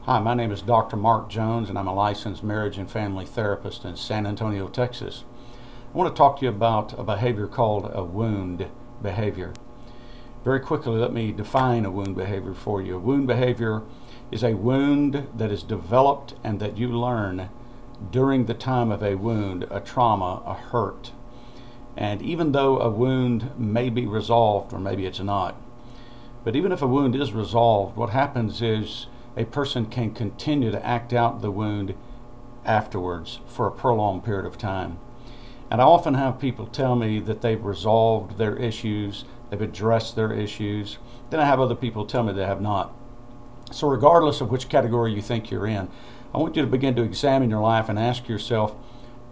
Hi, my name is Dr. Mark Jones, and I'm a licensed marriage and family therapist in San Antonio, Texas. I want to talk to you about a behavior called a wound behavior. Very quickly, let me define a wound behavior for you. A wound behavior is a wound that is developed and that you learn during the time of a wound, a trauma, a hurt. And even though a wound may be resolved, or maybe it's not, but even if a wound is resolved, what happens is a person can continue to act out the wound afterwards for a prolonged period of time. And I often have people tell me that they've resolved their issues, they've addressed their issues. Then I have other people tell me they have not. So regardless of which category you think you're in, I want you to begin to examine your life and ask yourself,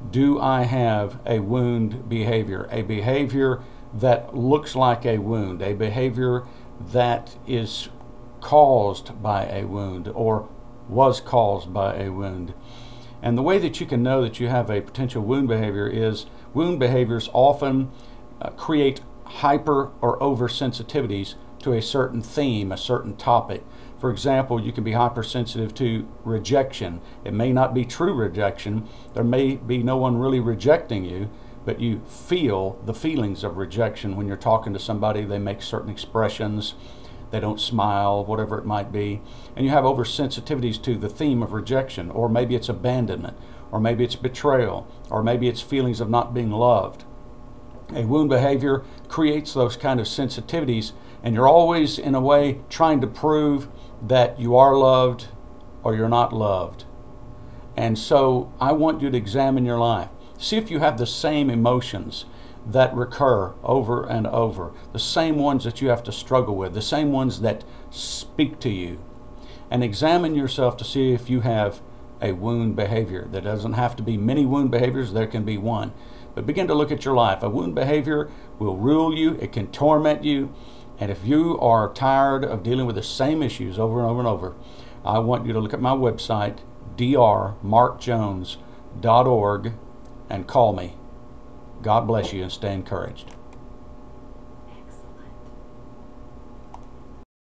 do I have a wound behavior? A behavior that looks like a wound, a behavior that is caused by a wound or was caused by a wound. And the way that you can know that you have a potential wound behavior is wound behaviors often create hyper or oversensitivities to a certain theme, a certain topic. For example, you can be hypersensitive to rejection. It may not be true rejection. There may be no one really rejecting you, but you feel the feelings of rejection when you're talking to somebody. They make certain expressions. They don't smile, whatever it might be. And you have oversensitivities to the theme of rejection, or maybe it's abandonment, or maybe it's betrayal, or maybe it's feelings of not being loved. A wound behavior creates those kind of sensitivities, and you're always, in a way, trying to prove that you are loved or you're not loved. And so I want you to examine your life. See if you have the same emotions that recur over and over, the same ones that you have to struggle with, the same ones that speak to you. And examine yourself to see if you have a wound behavior. There doesn't have to be many wound behaviors, there can be one. But begin to look at your life. A wound behavior will rule you, it can torment you, and if you are tired of dealing with the same issues over and over and over, I want you to look at my website, drmarkjones.org, and call me. God bless you and stay encouraged.